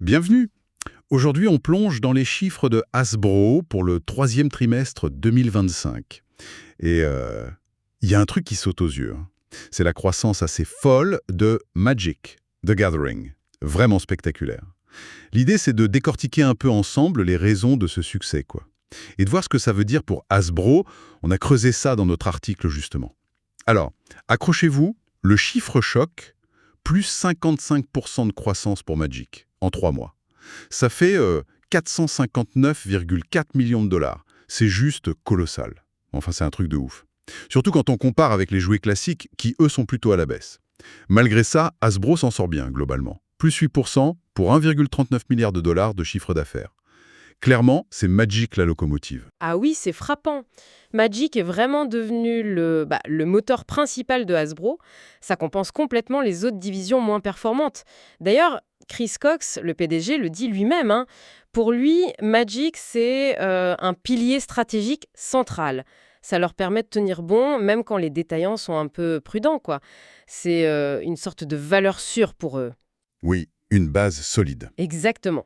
Bienvenue. Aujourd'hui, on plonge dans les chiffres de Hasbro pour le troisième trimestre 2025. Et il y a un truc qui saute aux yeux, hein. C'est la croissance assez folle de Magic, The Gathering. Vraiment spectaculaire. L'idée, c'est de décortiquer un peu ensemble les raisons de ce succès, quoi. Et de voir ce que ça veut dire pour Hasbro. On a creusé ça dans notre article, justement. Alors, accrochez-vous, le chiffre choc, plus 55% de croissance pour Magic en 3 mois. Ça fait 459,4 millions de dollars. C'est juste colossal. Enfin, c'est un truc de ouf. Surtout quand on compare avec les jouets classiques qui, eux, sont plutôt à la baisse. Malgré ça, Hasbro s'en sort bien, globalement. Plus 8% pour 1,39 milliard de dollars de chiffre d'affaires. Clairement, c'est Magic la locomotive. Ah oui, c'est frappant. Magic est vraiment devenu le moteur principal de Hasbro. Ça compense complètement les autres divisions moins performantes. D'ailleurs, Chris Cox, le PDG, le dit lui-même, hein. Pour lui, Magic, c'est un pilier stratégique central. Ça leur permet de tenir bon, même quand les détaillants sont un peu prudents, quoi. C'est une sorte de valeur sûre pour eux. Oui, une base solide. Exactement.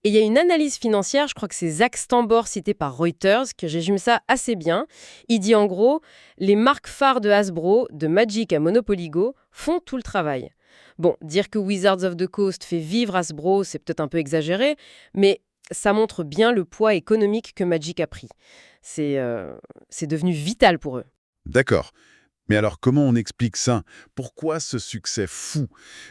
Et il y a une analyse financière, je crois que c'est Zach Stambor cité par Reuters, qui résume ça assez bien. Il dit en gros, les marques phares de Hasbro, de Magic à Monopoly Go, font tout le travail. Bon, dire que Wizards of the Coast fait vivre Hasbro, c'est peut-être un peu exagéré, mais ça montre bien le poids économique que Magic a pris. C'est devenu vital pour eux. D'accord. Mais alors, comment on explique ça? Pourquoi ce succès fou?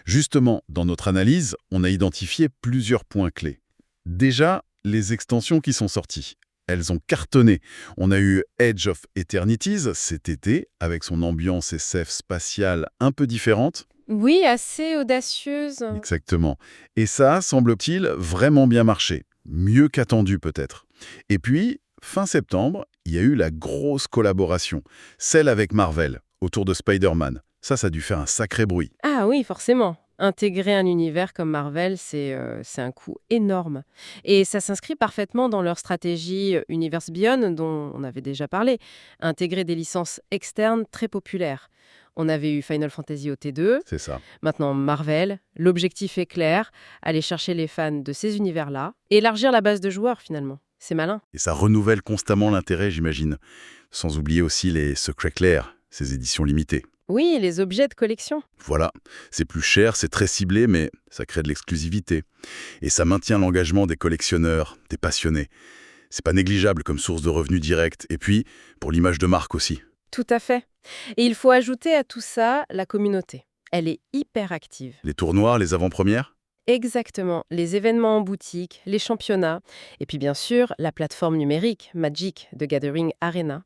Justement, dans notre analyse, on a identifié plusieurs points clés. Déjà, les extensions qui sont sorties. Elles ont cartonné. On a eu Edge of Eternities cet été, avec son ambiance SF spatiale un peu différente. Oui, assez audacieuse. Exactement. Et ça, semble-t-il, vraiment bien marché. Mieux qu'attendu peut-être. Et puis, fin septembre, il y a eu la grosse collaboration, celle avec Marvel, autour de Spider-Man. Ça a dû faire un sacré bruit. Ah oui, forcément. Intégrer un univers comme Marvel, c'est un coût énorme. Et ça s'inscrit parfaitement dans leur stratégie Universe Beyond, dont on avait déjà parlé. Intégrer des licences externes très populaires. On avait eu Final Fantasy au T2, C'est ça. maintenant Marvel. L'objectif est clair, aller chercher les fans de ces univers-là, et élargir la base de joueurs finalement. C'est malin. Et ça renouvelle constamment l'intérêt, j'imagine. Sans oublier aussi les secrets clairs, ces éditions limitées. Oui, les objets de collection. Voilà, c'est plus cher, c'est très ciblé, mais ça crée de l'exclusivité. Et ça maintient l'engagement des collectionneurs, des passionnés. C'est pas négligeable comme source de revenus directs. Et puis, pour l'image de marque aussi. Tout à fait. Et il faut ajouter à tout ça la communauté. Elle est hyper active. Les tournois, les avant-premières? Exactement, les événements en boutique, les championnats, et puis bien sûr la plateforme numérique Magic The Gathering Arena.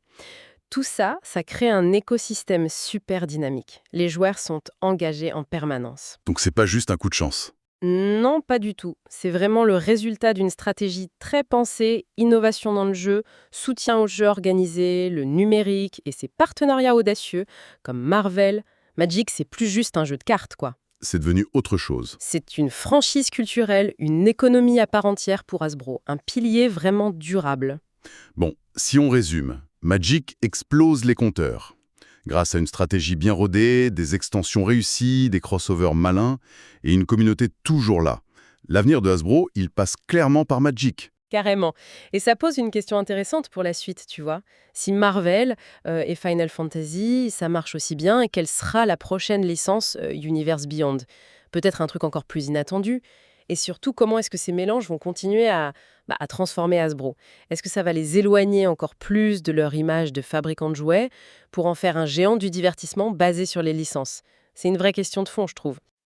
Tout ça, ça crée un écosystème super dynamique. Les joueurs sont engagés en permanence. Donc c'est pas juste un coup de chance. Non, pas du tout. C'est vraiment le résultat d'une stratégie très pensée, innovation dans le jeu, soutien aux jeux organisés, le numérique et ses partenariats audacieux comme Marvel. Magic, c'est plus juste un jeu de cartes, quoi. C'est devenu autre chose. C'est une franchise culturelle, une économie à part entière pour Hasbro, un pilier vraiment durable. Bon, si on résume, Magic explose les compteurs. Grâce à une stratégie bien rodée, des extensions réussies, des crossovers malins et une communauté toujours là. L'avenir de Hasbro, il passe clairement par Magic. Carrément. Et ça pose une question intéressante pour la suite, tu vois. Si Marvel et Final Fantasy, ça marche aussi bien, quelle sera la prochaine licence Universe Beyond? Peut-être un truc encore plus inattendu. Et surtout, comment est-ce que ces mélanges vont continuer à transformer Hasbro? Est-ce que ça va les éloigner encore plus de leur image de fabricant de jouets pour en faire un géant du divertissement basé sur les licences? C'est une vraie question de fond, je trouve.